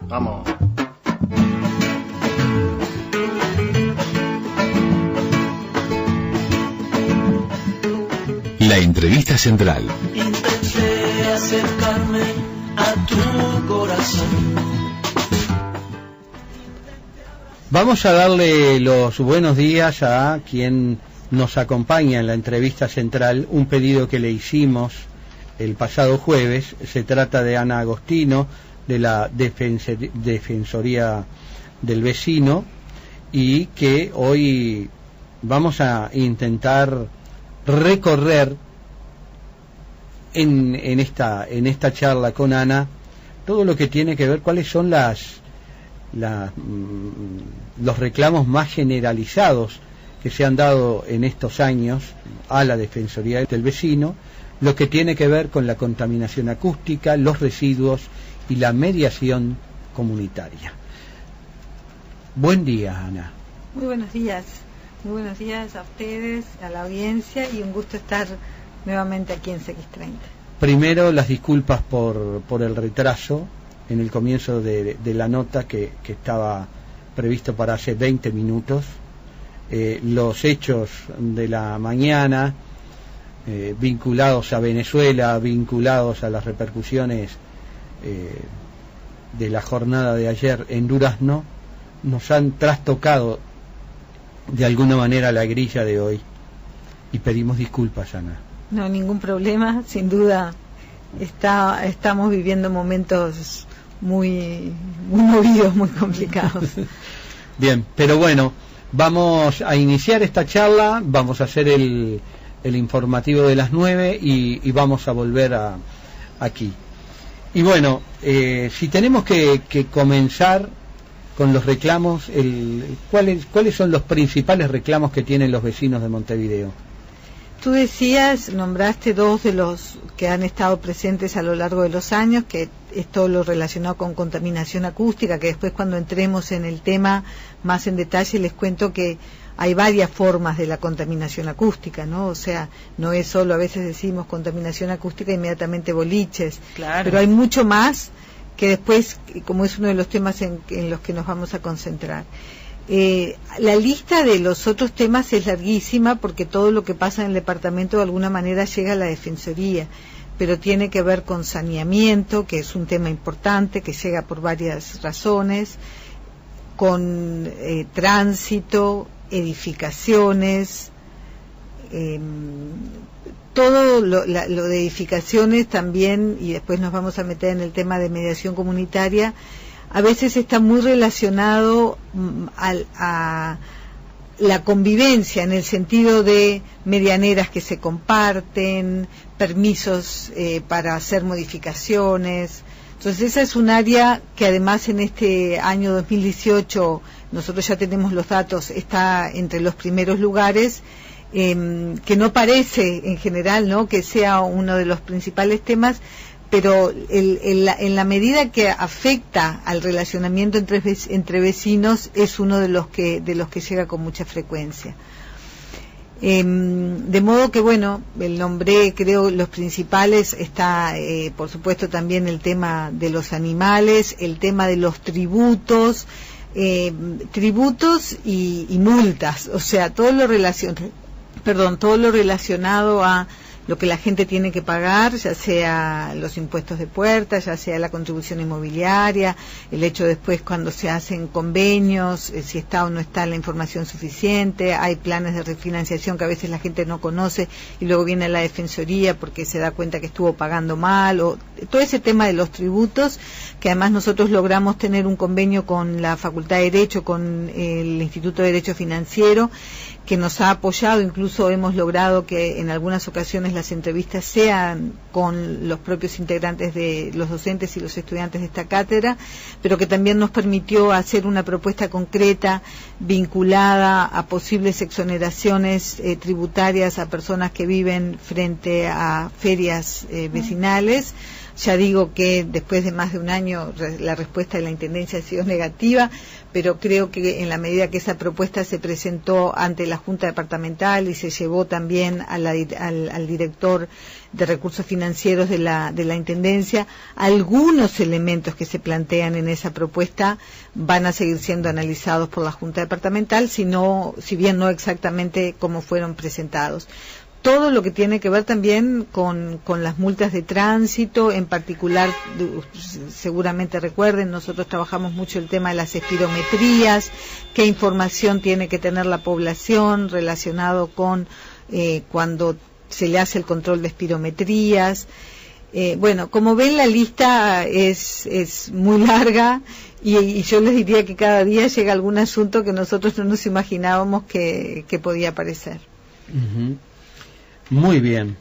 Vamos. La entrevista central. Intenté acercarme a tu corazón. Vamos a darle los buenos días a quien nos acompaña en la entrevista central, un pedido que le hicimos el pasado jueves. Se trata de Ana Agostino, de la Defensoría del Vecino, y que hoy vamos a intentar recorrer en esta charla con Ana todo lo que tiene que ver cuáles son los reclamos más generalizados que se han dado en estos años a la Defensoría del Vecino, lo que tiene que ver con la contaminación acústica, los residuos y la mediación comunitaria. Buen día, Ana. Muy buenos días a ustedes, a la audiencia, y un gusto estar nuevamente aquí en CX30. Primero, las disculpas por el retraso en el comienzo de la nota que estaba previsto para hace 20 minutos. Los hechos de la mañana vinculados a Venezuela, vinculados a las repercusiones de la jornada de ayer en Durazno, nos han trastocado de alguna manera la grilla de hoy, y pedimos disculpas, Ana. No, ningún problema, sin duda. Estamos viviendo momentos muy movidos, muy complicados. Bien, pero bueno, vamos a iniciar esta charla, vamos a hacer el informativo de las 9 y vamos a volver aquí. Y bueno, si tenemos que comenzar con los reclamos, ¿cuáles son los principales reclamos que tienen los vecinos de Montevideo? Tú nombraste dos de los que han estado presentes a lo largo de los años, que es todo lo relacionado con contaminación acústica, que después cuando entremos en el tema más en detalle les cuento que hay varias formas de la contaminación acústica, ¿no? O sea, no es solo, a veces decimos contaminación acústica, inmediatamente boliches, claro, pero hay mucho más que después, como es uno de los temas en los que nos vamos a concentrar. La lista de los otros temas es larguísima porque todo lo que pasa en el departamento de alguna manera llega a la Defensoría, pero tiene que ver con saneamiento, que es un tema importante, que llega por varias razones, con tránsito, edificaciones, todo lo de edificaciones también, y después nos vamos a meter en el tema de mediación comunitaria. A veces está muy relacionado a la convivencia, en el sentido de medianeras que se comparten, permisos para hacer modificaciones. Entonces esa es un área que además en este año 2018, nosotros ya tenemos los datos, está entre los primeros lugares, que no parece en general, ¿no?, que sea uno de los principales temas, pero en la medida que afecta al relacionamiento entre vecinos es uno de los que llega con mucha frecuencia. De modo que, bueno, el nombre, creo, los principales está, por supuesto, también el tema de los animales, el tema de los tributos y multas, o sea, todo lo relacionado a lo que la gente tiene que pagar, ya sea los impuestos de puerta, ya sea la contribución inmobiliaria, el hecho después cuando se hacen convenios, si está o no está la información suficiente, hay planes de refinanciación que a veces la gente no conoce y luego viene a la Defensoría porque se da cuenta que estuvo pagando mal, o todo ese tema de los tributos, que además nosotros logramos tener un convenio con la Facultad de Derecho, con el Instituto de Derecho Financiero, que nos ha apoyado, incluso hemos logrado que en algunas ocasiones las entrevistas sean con los propios integrantes de los docentes y los estudiantes de esta cátedra, pero que también nos permitió hacer una propuesta concreta vinculada a posibles exoneraciones tributarias a personas que viven frente a ferias vecinales. O Ya digo que después de más de un año la respuesta de la Intendencia ha sido negativa, pero creo que en la medida que esa propuesta se presentó ante la Junta Departamental y se llevó también al director de Recursos Financieros de la Intendencia, algunos elementos que se plantean en esa propuesta van a seguir siendo analizados por la Junta Departamental, si bien no exactamente como fueron presentados. Todo lo que tiene que ver también con las multas de tránsito, en particular, seguramente recuerden, nosotros trabajamos mucho el tema de las espirometrías, qué información tiene que tener la población relacionado con cuando se le hace el control de espirometrías. Bueno, como ven, la lista es muy larga y yo les diría que cada día llega algún asunto que nosotros no nos imaginábamos que podía aparecer. Uh-huh. Muy bien.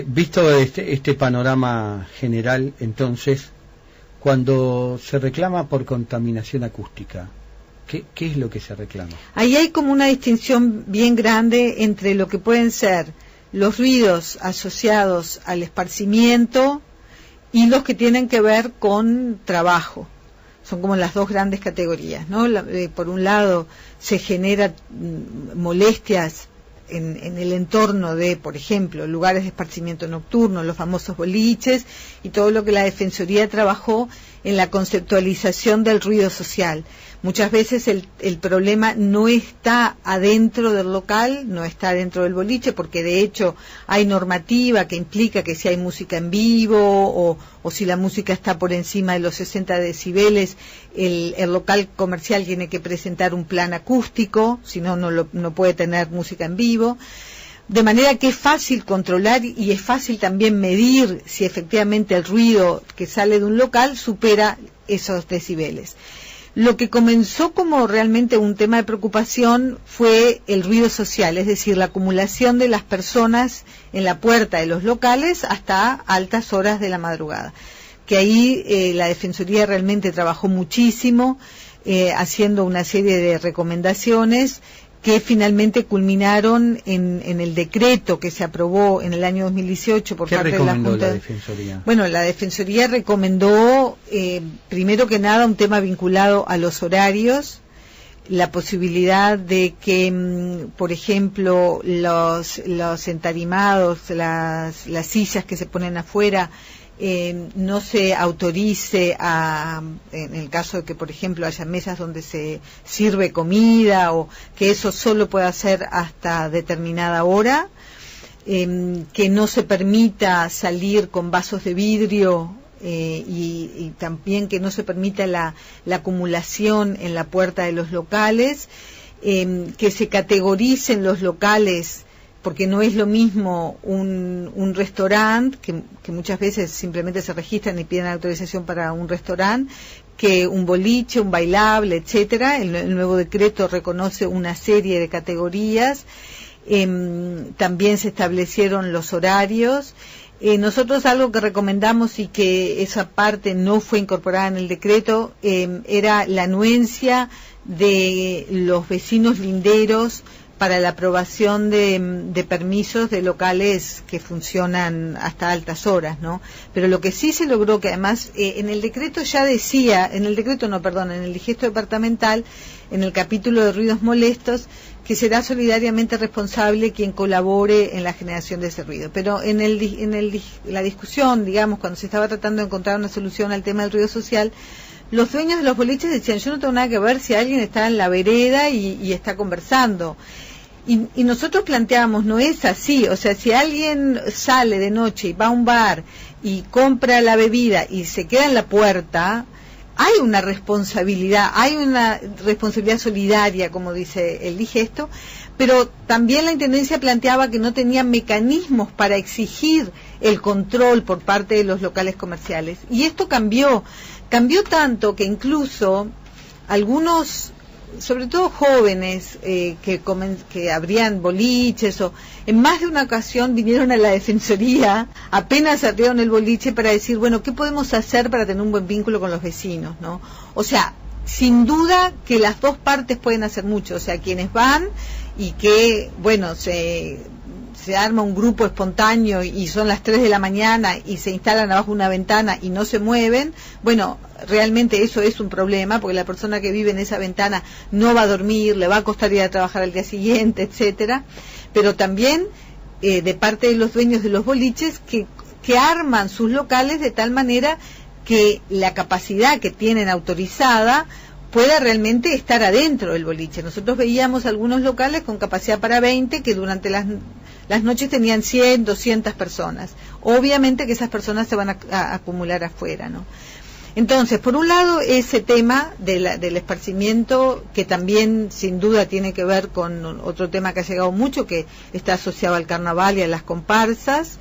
Visto este panorama general, entonces, cuando se reclama por contaminación acústica, ¿qué es lo que se reclama? Ahí hay como una distinción bien grande entre lo que pueden ser los ruidos asociados al esparcimiento y los que tienen que ver con trabajo. Son como las dos grandes categorías, ¿no? Por un lado, se generan molestias en el entorno de, por ejemplo, lugares de esparcimiento nocturno, los famosos boliches, y todo lo que la Defensoría trabajó en la conceptualización del ruido social. Muchas veces el problema no está adentro del local, no está dentro del boliche, porque de hecho hay normativa que implica que si hay música en vivo o si la música está por encima de los 60 decibeles, el local comercial tiene que presentar un plan acústico, si no, no puede tener música en vivo. De manera que es fácil controlar y es fácil también medir si efectivamente el ruido que sale de un local supera esos decibeles. Lo que comenzó como realmente un tema de preocupación fue el ruido social, es decir, la acumulación de las personas en la puerta de los locales hasta altas horas de la madrugada. Que ahí la Defensoría realmente trabajó muchísimo, haciendo una serie de recomendaciones que finalmente culminaron en el decreto que se aprobó en el año 2018 por parte de la Junta. ¿Qué recomendó la Defensoría? Bueno, la Defensoría recomendó, primero que nada, un tema vinculado a los horarios, la posibilidad de que, por ejemplo, los entarimados, las sillas que se ponen afuera, no se autorice en el caso de que, por ejemplo, haya mesas donde se sirve comida, o que eso solo pueda hacer hasta determinada hora, que no se permita salir con vasos de vidrio, y también que no se permita la acumulación en la puerta de los locales, que se categoricen los locales, porque no es lo mismo un restaurante, que muchas veces simplemente se registran y piden autorización para un restaurante, que un boliche, un bailable, etcétera. El nuevo decreto reconoce una serie de categorías. También se establecieron los horarios. Nosotros algo que recomendamos y que esa parte no fue incorporada en el decreto, era la anuencia de los vecinos linderos para la aprobación de permisos de locales que funcionan hasta altas horas, ¿no? Pero lo que sí se logró, que además en el decreto ya decía, en el digesto departamental, en el capítulo de ruidos molestos, que será solidariamente responsable quien colabore en la generación de ese ruido. Pero en la discusión, digamos, cuando se estaba tratando de encontrar una solución al tema del ruido social, los dueños de los boliches decían: yo no tengo nada que ver si alguien está en la vereda y está conversando. Y nosotros planteamos, no es así, o sea, si alguien sale de noche y va a un bar y compra la bebida y se queda en la puerta, hay una responsabilidad solidaria, como dice el digesto, pero también la Intendencia planteaba que no tenía mecanismos para exigir el control por parte de los locales comerciales. Y esto cambió tanto que incluso algunos, sobre todo jóvenes, que abrían boliches, o en más de una ocasión vinieron a la Defensoría, apenas abrieron el boliche, para decir, bueno, ¿qué podemos hacer para tener un buen vínculo con los vecinos, ¿no? O sea, sin duda que las dos partes pueden hacer mucho, o sea, quienes van y que, bueno, se se arma un grupo espontáneo y son las 3 de la mañana y se instalan abajo una ventana y no se mueven, bueno, realmente eso es un problema, porque la persona que vive en esa ventana no va a dormir, le va a costar ir a trabajar al día siguiente, etcétera. Pero también de parte de los dueños de los boliches que arman sus locales de tal manera que la capacidad que tienen autorizada pueda realmente estar adentro del boliche. Nosotros veíamos algunos locales con capacidad para 20 que durante las noches tenían 100, 200 personas. Obviamente que esas personas se van a acumular afuera, ¿no? Entonces, por un lado, ese tema del esparcimiento, que también sin duda tiene que ver con otro tema que ha llegado mucho, que está asociado al carnaval y a las comparsas.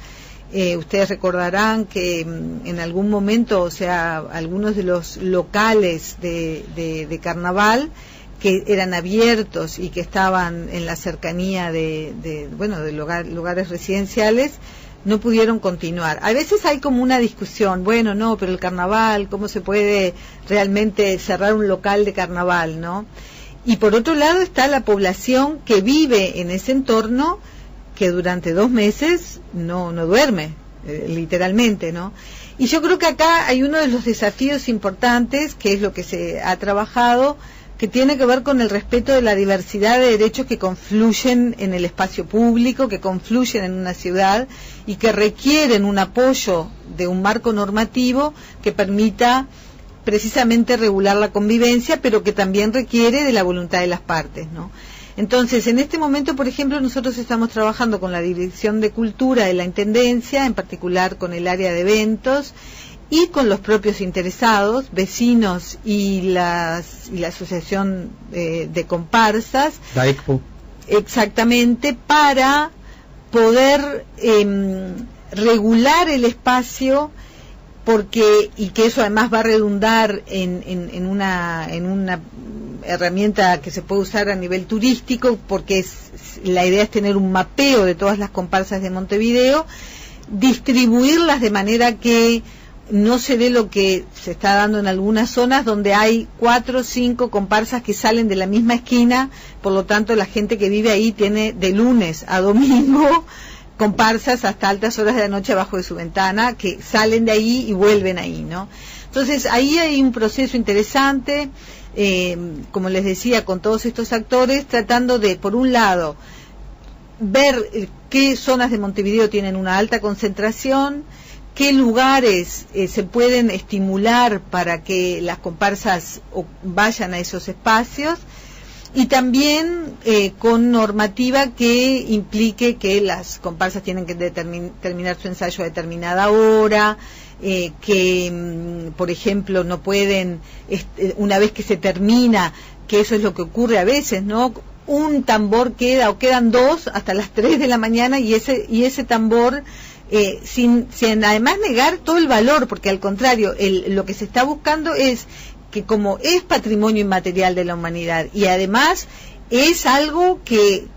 Ustedes recordarán que en algún momento, o sea, algunos de los locales de carnaval que eran abiertos y que estaban en la cercanía de lugares residenciales, no pudieron continuar. A veces hay como una discusión, bueno, no, pero el carnaval, ¿cómo se puede realmente cerrar un local de carnaval, no? Y por otro lado está la población que vive en ese entorno, que durante 2 meses no duerme, literalmente, ¿no? Y yo creo que acá hay uno de los desafíos importantes, que es lo que se ha trabajado, que tiene que ver con el respeto de la diversidad de derechos que confluyen en el espacio público, que confluyen en una ciudad y que requieren un apoyo de un marco normativo que permita precisamente regular la convivencia, pero que también requiere de la voluntad de las partes, ¿no? Entonces, en este momento, por ejemplo, nosotros estamos trabajando con la Dirección de Cultura de la Intendencia, en particular con el área de eventos, y con los propios interesados, vecinos y la asociación de comparsas, exactamente, para poder regular el espacio, y que eso además va a redundar en una herramienta que se puede usar a nivel turístico, porque la idea es tener un mapeo de todas las comparsas de Montevideo, distribuirlas de manera que no se dé lo que se está dando en algunas zonas donde hay 4 o 5 comparsas que salen de la misma esquina, por lo tanto la gente que vive ahí tiene de lunes a domingo comparsas hasta altas horas de la noche abajo de su ventana, que salen de ahí y vuelven ahí, ¿no? Entonces ahí hay un proceso interesante, como les decía, con todos estos actores, tratando de, por un lado, ver qué zonas de Montevideo tienen una alta concentración, qué lugares se pueden estimular para que las comparsas vayan a esos espacios, y también con normativa que implique que las comparsas tienen que terminar su ensayo a determinada hora, que por ejemplo no pueden, una vez que se termina, que eso es lo que ocurre a veces, ¿no? Un tambor queda o quedan 2 hasta las 3 de la mañana y ese tambor sin además negar todo el valor, porque al contrario, lo que se está buscando es que, como es patrimonio inmaterial de la humanidad y además es algo que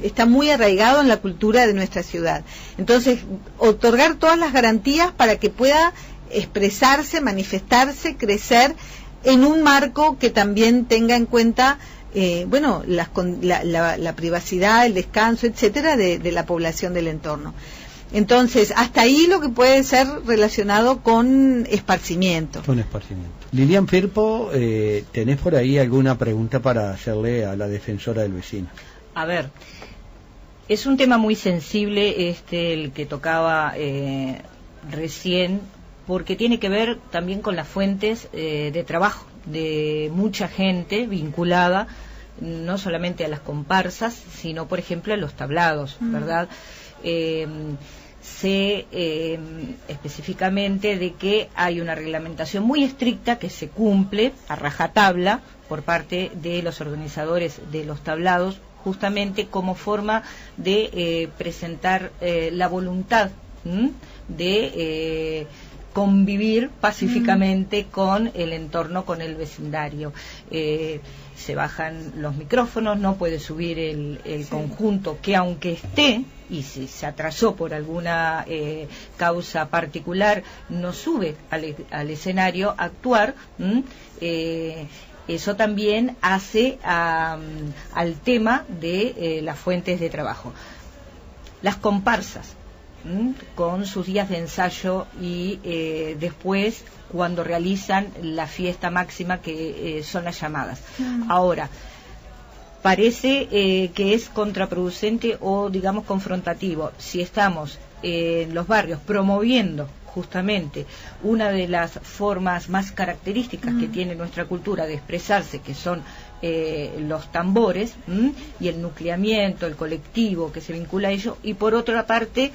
está muy arraigado en la cultura de nuestra ciudad, entonces otorgar todas las garantías para que pueda expresarse, manifestarse, crecer en un marco que también tenga en cuenta la privacidad, el descanso, etcétera, de la población del entorno. Entonces, hasta ahí lo que puede ser relacionado con esparcimiento. Lilian Firpo, ¿tenés por ahí alguna pregunta para hacerle a la defensora del vecino? A ver, es un tema muy sensible el que tocaba recién, porque tiene que ver también con las fuentes de trabajo de mucha gente vinculada no solamente a las comparsas, sino por ejemplo a los tablados, ¿verdad? Sé específicamente de que hay una reglamentación muy estricta que se cumple a rajatabla por parte de los organizadores de los tablados, justamente como forma de presentar la voluntad de convivir pacíficamente con el entorno, con el vecindario. Se bajan los micrófonos, no puede subir el conjunto, que aunque esté, y si se atrasó por alguna causa particular, no sube al escenario a actuar. Eso también hace al tema de las fuentes de trabajo. las comparsas, con sus días de ensayo y después cuando realizan la fiesta máxima que son las llamadas. Ahora, parece que es contraproducente o digamos confrontativo si estamos en los barrios promoviendo justamente una de las formas más características que tiene nuestra cultura de expresarse, que son los tambores y el nucleamiento, el colectivo que se vincula a ello, y por otra parte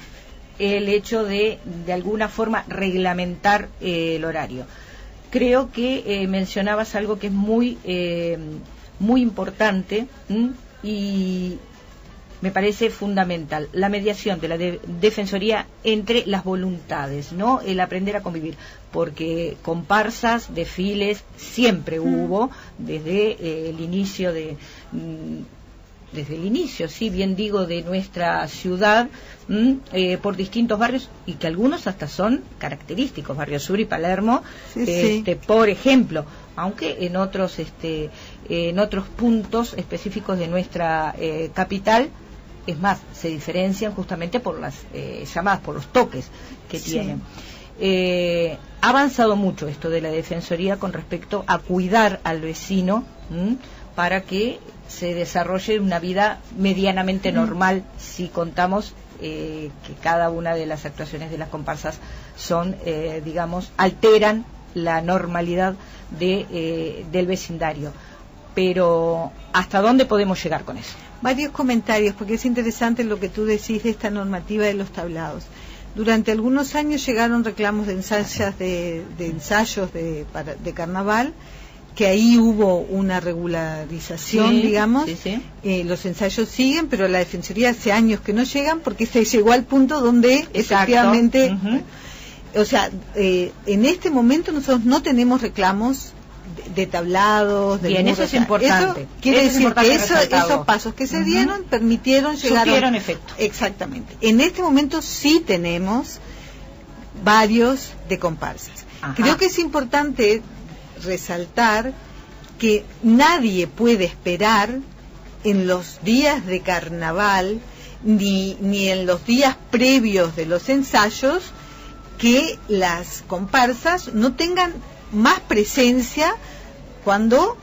el hecho de alguna forma reglamentar el horario. Creo que mencionabas algo que es muy importante y me parece fundamental, la mediación de la Defensoría entre las voluntades, ¿no? El aprender a convivir, porque comparsas, desfiles, siempre hubo, desde el inicio sí, bien digo, de nuestra ciudad, por distintos barrios, y que algunos hasta son característicos, Barrio Sur y Palermo, por ejemplo, aunque en otros puntos específicos de nuestra capital, es más, se diferencian justamente por las llamadas, por los toques que tienen. Ha avanzado mucho esto de la Defensoría con respecto a cuidar al vecino para que se desarrolle una vida medianamente normal, si contamos que cada una de las actuaciones de las comparsas son, digamos, alteran la normalidad del vecindario. Pero ¿hasta dónde podemos llegar con eso? Varios comentarios, porque es interesante lo que tú decís de esta normativa de los tablados. Durante algunos años llegaron reclamos de ensayos de carnaval, que ahí hubo una regularización, digamos. Los ensayos siguen, pero la Defensoría hace años que no llegan, porque se llegó al punto donde efectivamente, o sea, en este momento nosotros no tenemos reclamos de tablados, de bien, muros, eso es importante. Eso quiere decir que esos pasos que se dieron permitieron llegar surtieron efecto. Exactamente. En este momento sí tenemos varios de comparsas. Creo que es importante resaltar que nadie puede esperar en los días de carnaval ni en los días previos de los ensayos que las comparsas no tengan más presencia cuando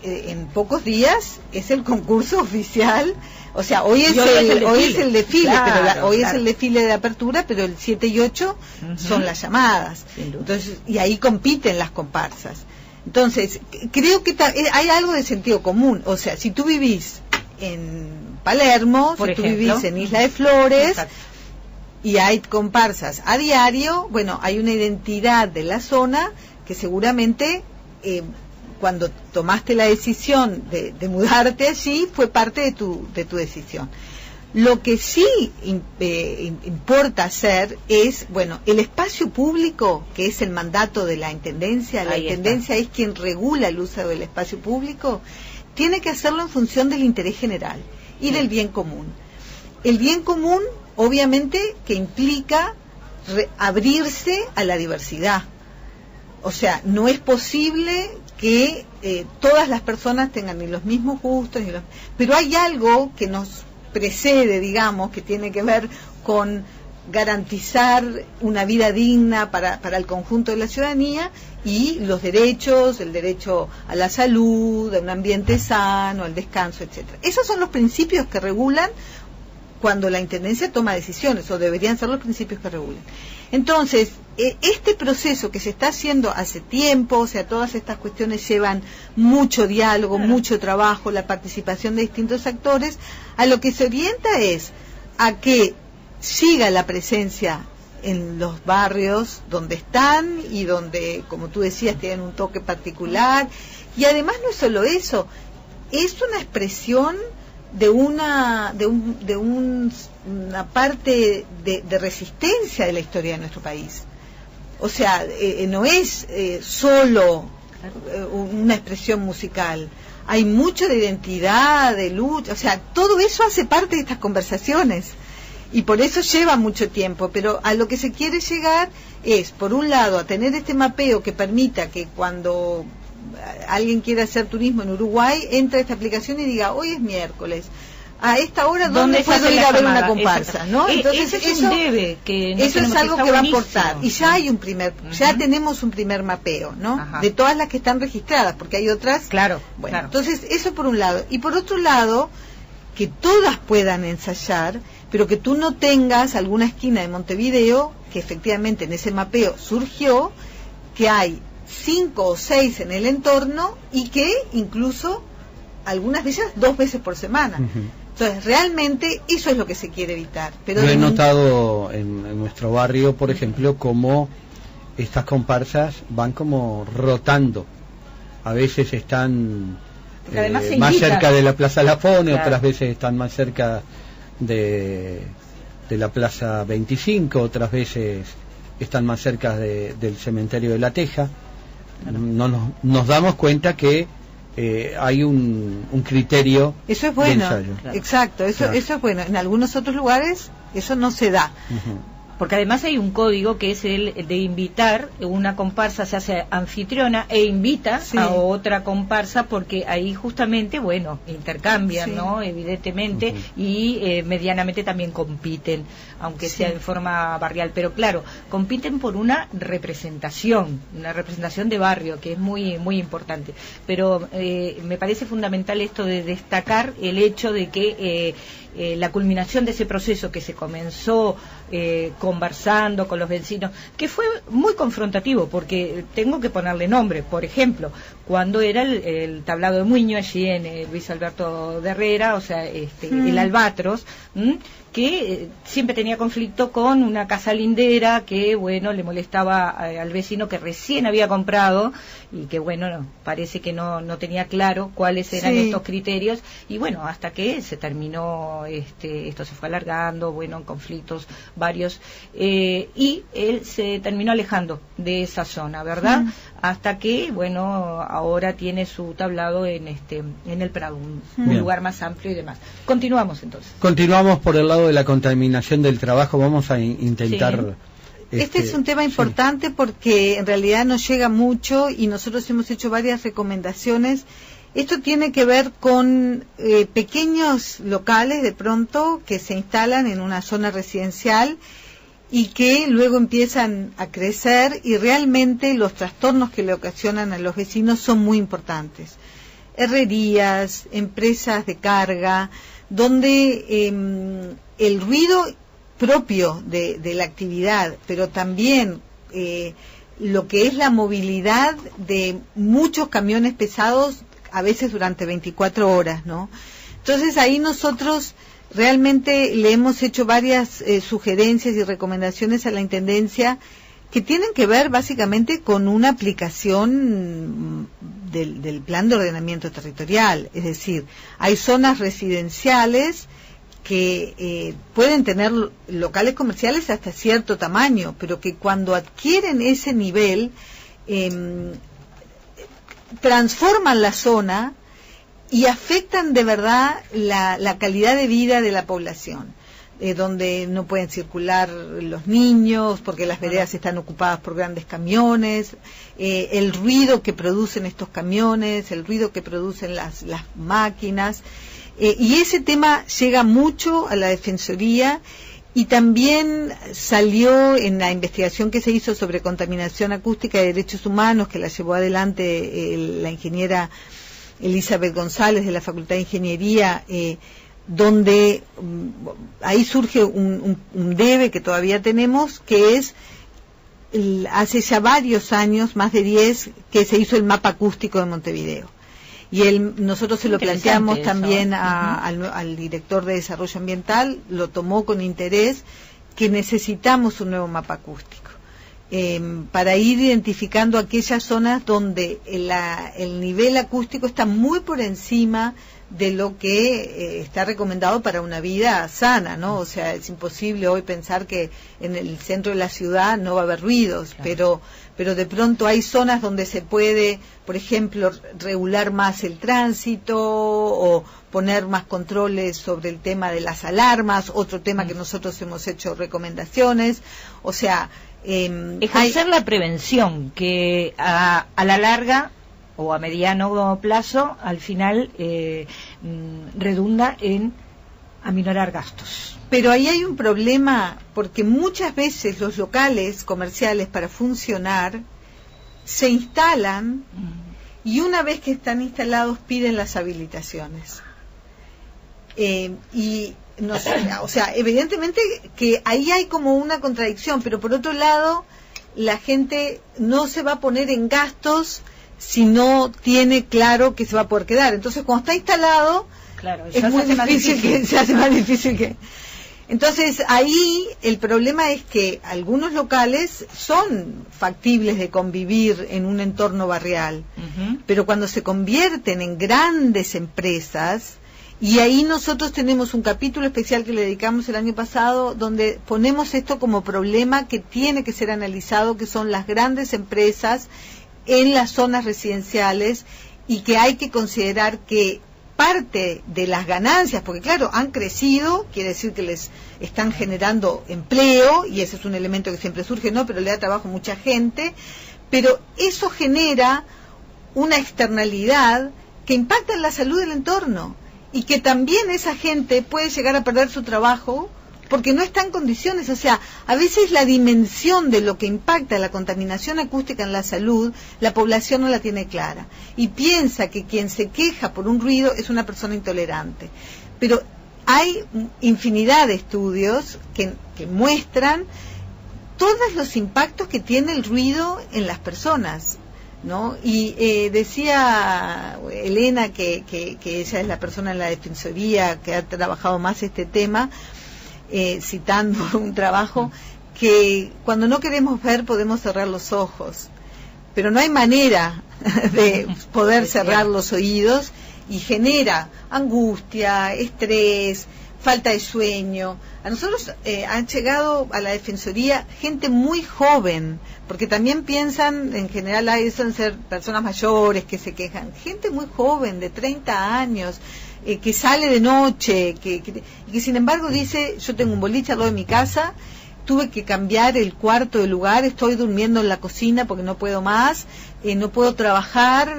en pocos días es el concurso oficial. O sea, hoy es el desfile, pero es el desfile de apertura, pero el 7 y 8 son las llamadas. Entonces, y ahí compiten las comparsas. Entonces, creo que hay algo de sentido común. O sea, si tú vivís en Palermo, si tú vivís en Isla de Flores, y hay comparsas a diario, bueno, hay una identidad de la zona que seguramente cuando tomaste la decisión de mudarte allí fue parte de tu decisión. Lo que sí importa hacer es, bueno, el espacio público, que es el mandato de la Intendencia, la Intendencia es quien regula el uso del espacio público, tiene que hacerlo en función del interés general y del bien común. El bien común, obviamente, que implica abrirse a la diversidad. O sea, no es posible que todas las personas tengan ni los mismos gustos, pero hay algo que nos precede, digamos, que tiene que ver con garantizar una vida digna para el conjunto de la ciudadanía y los derechos, el derecho a la salud, a un ambiente sano, al descanso, etcétera. Esos son los principios que regulan cuando la Intendencia toma decisiones, o deberían ser los principios que regulen. Entonces, este proceso que se está haciendo hace tiempo, o sea, todas estas cuestiones llevan mucho diálogo, mucho trabajo, la participación de distintos actores, a lo que se orienta es a que siga la presencia en los barrios donde están y donde, como tú decías, tienen un toque particular. Y además no es solo eso, es una expresión de una parte de resistencia de la historia de nuestro país. O sea, no es solo una expresión musical, hay mucho de identidad, de lucha, o sea, todo eso hace parte de estas conversaciones y por eso lleva mucho tiempo, pero a lo que se quiere llegar es, por un lado, a tener este mapeo que permita que cuando alguien quiera hacer turismo en Uruguay, entre esta aplicación y diga, hoy es miércoles, a esta hora dónde puedo ir a ver una comparsa, ¿no? Entonces eso es un debe que eso es algo que va a aportar, y ya hay ya tenemos un primer mapeo, ¿no? Ajá. De todas las que están registradas, porque hay otras. Claro, bueno, claro. Entonces eso por un lado, y por otro lado que todas puedan ensayar, pero que tú no tengas alguna esquina de Montevideo que efectivamente en ese mapeo surgió que hay 5 o 6 en el entorno y que incluso algunas de ellas 2 veces por semana. Entonces, realmente eso es lo que se quiere evitar. Pero yo he notado en nuestro barrio, por ejemplo, cómo estas comparsas van como rotando. A veces están más cerca de la Plaza Lafone, claro. Otras veces están más cerca de la Plaza 25, otras veces están más cerca del cementerio de La Teja. Claro. Nos damos cuenta que hay un criterio. Eso es bueno, de ensayo. Claro. Exacto, eso es bueno. En algunos otros lugares eso no se da. Porque además hay un código que es el de invitar, una comparsa se hace anfitriona e invita a otra comparsa, porque ahí justamente, bueno, intercambian, ¿no? Evidentemente, y medianamente también compiten, aunque sea en forma barrial, pero claro, compiten por una representación de barrio, que es muy muy importante. Pero me parece fundamental esto de destacar el hecho de que la culminación de ese proceso que se comenzó conversando con los vecinos, que fue muy confrontativo, porque tengo que ponerle nombre. Por ejemplo, cuando era el tablado de Muño allí en Luis Alberto de Herrera, o sea, el Albatros, que siempre tenía conflicto con una casa lindera que, bueno, le molestaba al vecino que recién había comprado y que, bueno, parece que no tenía claro cuáles eran estos criterios, y bueno, hasta que se terminó, esto se fue alargando, bueno, en conflictos varios, y él se terminó alejando de esa zona, ¿verdad? Hasta que, bueno, ahora tiene su tablado en el Prado, un lugar más amplio y demás. Continuamos entonces. Continuamos por el lado de la contaminación del trabajo. Vamos a intentar... Este es un tema importante porque en realidad nos llega mucho y nosotros hemos hecho varias recomendaciones. Esto tiene que ver con pequeños locales de pronto que se instalan en una zona residencial y que luego empiezan a crecer, y realmente los trastornos que le ocasionan a los vecinos son muy importantes. Herrerías, empresas de carga, donde el ruido propio de la actividad, pero también lo que es la movilidad de muchos camiones pesados, a veces durante 24 horas, ¿no? Entonces ahí nosotros realmente le hemos hecho varias sugerencias y recomendaciones a la Intendencia que tienen que ver básicamente con una aplicación del plan de ordenamiento territorial. Es decir, hay zonas residenciales que pueden tener locales comerciales hasta cierto tamaño, pero que cuando adquieren ese nivel transforman la zona y afectan de verdad la calidad de vida de la población, donde no pueden circular los niños porque las veredas están ocupadas por grandes camiones, el ruido que producen estos camiones, el ruido que producen las máquinas, y ese tema llega mucho a la Defensoría, y también salió en la investigación que se hizo sobre contaminación acústica y derechos humanos, que la llevó adelante la ingeniera Elizabeth González de la Facultad de Ingeniería, donde ahí surge un debe que todavía tenemos, que es hace ya varios años, más de 10, que se hizo el mapa acústico de Montevideo. Y nosotros se lo planteamos también al director de Desarrollo Ambiental, lo tomó con interés, que necesitamos un nuevo mapa acústico, para ir identificando aquellas zonas donde el nivel acústico está muy por encima de lo que está recomendado para una vida sana, ¿no? O sea, es imposible hoy pensar que en el centro de la ciudad no va a haber ruidos, claro. pero de pronto hay zonas donde se puede, por ejemplo, regular más el tránsito o poner más controles sobre el tema de las alarmas, otro tema que nosotros hemos hecho recomendaciones, o sea... ejercer la prevención, que a la larga o a mediano plazo, al final redunda en aminorar gastos. Pero ahí hay un problema, porque muchas veces los locales comerciales para funcionar se instalan y una vez que están instalados piden las habilitaciones. Y no sé, o sea, evidentemente que ahí hay como una contradicción, pero por otro lado, la gente no se va a poner en gastos si no tiene claro que se va a poder quedar. Entonces, cuando está instalado, claro, es muy difícil que se hace más difícil que... Entonces, ahí el problema es que algunos locales son factibles de convivir en un entorno barrial, pero cuando se convierten en grandes empresas, y ahí nosotros tenemos un capítulo especial que le dedicamos el año pasado, donde ponemos esto como problema que tiene que ser analizado, que son las grandes empresas en las zonas residenciales, y que hay que considerar que parte de las ganancias, porque claro, han crecido, quiere decir que les están generando empleo, y ese es un elemento que siempre surge, ¿no? Pero le da trabajo a mucha gente, pero eso genera una externalidad que impacta en la salud del entorno, y que también esa gente puede llegar a perder su trabajo porque no está en condiciones. O sea, a veces la dimensión de lo que impacta la contaminación acústica en la salud, la población no la tiene clara y piensa que quien se queja por un ruido es una persona intolerante. Pero hay infinidad de estudios que muestran todos los impactos que tiene el ruido en las personas, ¿no? Y decía Elena que ella es la persona en la Defensoría que ha trabajado más este tema, citando un trabajo, que cuando no queremos ver podemos cerrar los ojos, pero no hay manera de poder cerrar los oídos, y genera angustia, estrés, falta de sueño. A nosotros han llegado a la Defensoría gente muy joven, porque también piensan en general eso en ser personas mayores que se quejan, gente muy joven de 30 años que sale de noche, que sin embargo dice: yo tengo un boliche al lado de mi casa, tuve que cambiar el cuarto de lugar, estoy durmiendo en la cocina porque no puedo más, no puedo trabajar.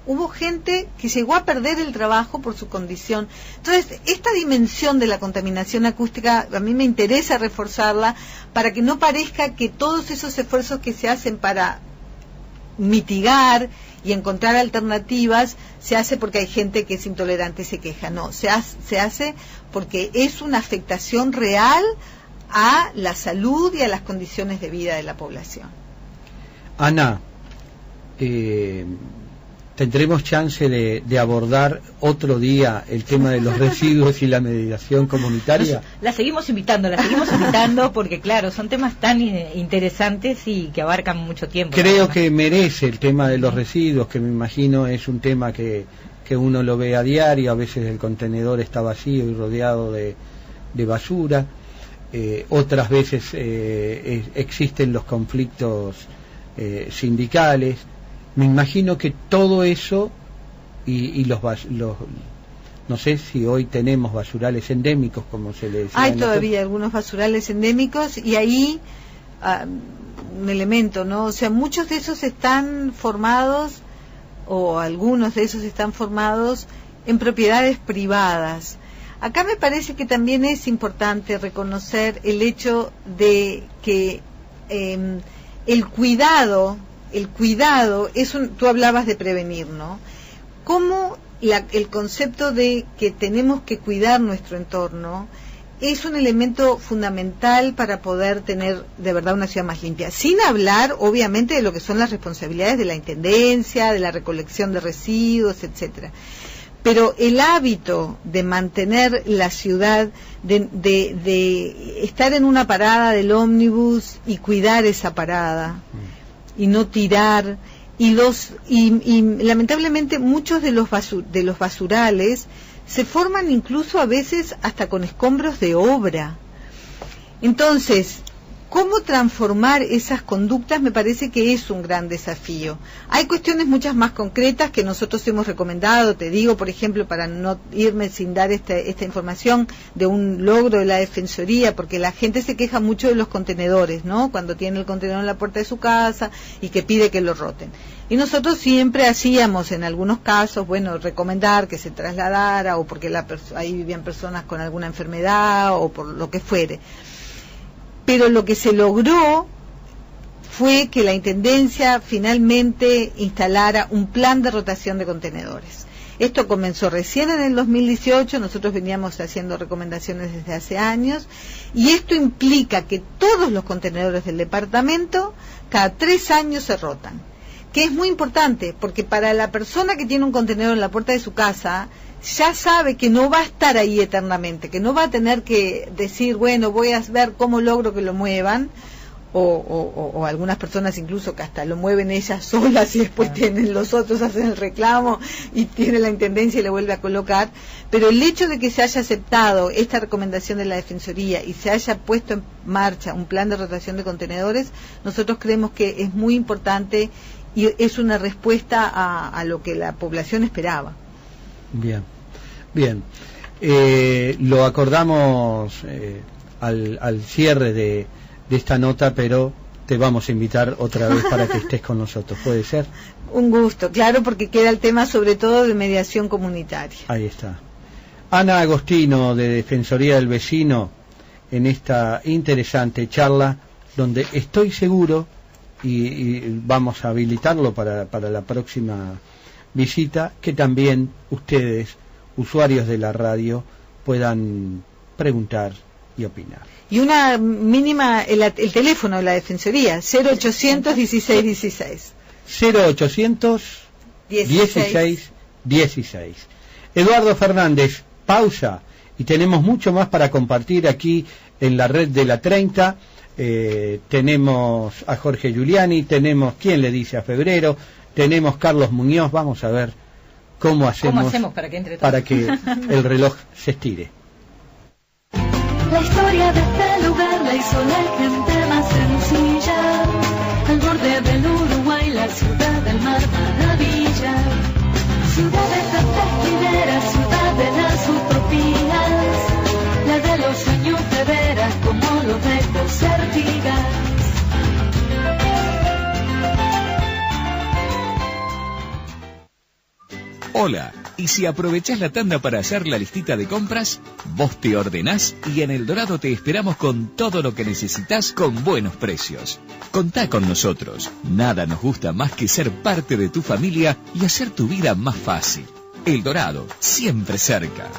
Hubo gente que llegó a perder el trabajo por su condición. Entonces, esta dimensión de la contaminación acústica a mí me interesa reforzarla para que no parezca que todos esos esfuerzos que se hacen para mitigar y encontrar alternativas se hace porque hay gente que es intolerante y se queja. No, se hace porque es una afectación real a la salud y a las condiciones de vida de la población. Ana, ¿tendremos chance de abordar otro día el tema de los residuos y la mediación comunitaria? La seguimos invitando porque claro, son temas tan interesantes y que abarcan mucho tiempo. Creo que merece el tema de los residuos, que me imagino es un tema que uno lo ve a diario. A veces el contenedor está vacío y rodeado de basura. Otras veces existen los conflictos sindicales. Me imagino que todo eso y los no sé si hoy tenemos basurales endémicos, como se le decía. Hay todavía algunos basurales endémicos, y ahí un elemento, ¿no? O sea, muchos de esos están formados, o algunos de esos están formados en propiedades privadas. Acá me parece que también es importante reconocer el hecho de que el cuidado es tú hablabas de prevenir, ¿no? Cómo el concepto de que tenemos que cuidar nuestro entorno es un elemento fundamental para poder tener de verdad una ciudad más limpia, sin hablar obviamente de lo que son las responsabilidades de la intendencia, de la recolección de residuos, etcétera. Pero el hábito de mantener la ciudad, de estar en una parada del ómnibus y cuidar esa parada y no tirar, y lamentablemente muchos de los basurales se forman incluso a veces hasta con escombros de obra. Entonces, cómo transformar esas conductas me parece que es un gran desafío. Hay cuestiones muchas más concretas que nosotros hemos recomendado, te digo, por ejemplo, para no irme sin dar esta información de un logro de la Defensoría, porque la gente se queja mucho de los contenedores, ¿no? Cuando tiene el contenedor en la puerta de su casa y que pide que lo roten. Y nosotros siempre hacíamos, en algunos casos, bueno, recomendar que se trasladara, o porque ahí vivían personas con alguna enfermedad, o por lo que fuere. Pero lo que se logró fue que la Intendencia finalmente instalara un plan de rotación de contenedores. Esto comenzó recién en el 2018, nosotros veníamos haciendo recomendaciones desde hace años, y esto implica que todos los contenedores del departamento cada 3 años se rotan, que es muy importante, porque para la persona que tiene un contenedor en la puerta de su casa, ya sabe que no va a estar ahí eternamente, que no va a tener que decir, bueno, voy a ver cómo logro que lo muevan, o algunas personas incluso que hasta lo mueven ellas solas y después tienen los otros, hacen el reclamo y tiene la Intendencia y le vuelve a colocar. Pero el hecho de que se haya aceptado esta recomendación de la Defensoría y se haya puesto en marcha un plan de rotación de contenedores, nosotros creemos que es muy importante y es una respuesta a lo que la población esperaba. Bien. Lo acordamos al cierre de esta nota, pero te vamos a invitar otra vez para que estés con nosotros. ¿Puede ser? Un gusto, claro, porque queda el tema sobre todo de mediación comunitaria. Ahí está. Ana Agostino, de Defensoría del Vecino, en esta interesante charla, donde estoy seguro, y vamos a habilitarlo para la próxima visita, que también ustedes, usuarios de la radio, puedan preguntar y opinar. Y una mínima, el teléfono de la Defensoría, 0800 1616. 0800 1616. Eduardo Fernández, pausa, y tenemos mucho más para compartir aquí en la red de la 30. Tenemos a Jorge Giuliani, tenemos ¿Quién le dice a Febrero?, tenemos Carlos Muñoz. Vamos a ver cómo hacemos para que entre todo? Para que el reloj se estire. La historia de este lugar la hizo la gente más sencilla, al borde del Uruguay, la ciudad del mar, maravilla, ciudad de tantas quimeras, ciudad de las utopías, la de los sueños de veras como los de los Artigas. Hola, y si aprovechás la tanda para hacer la listita de compras, vos te ordenás y en El Dorado te esperamos con todo lo que necesitas con buenos precios. Contá con nosotros, nada nos gusta más que ser parte de tu familia y hacer tu vida más fácil. El Dorado, siempre cerca.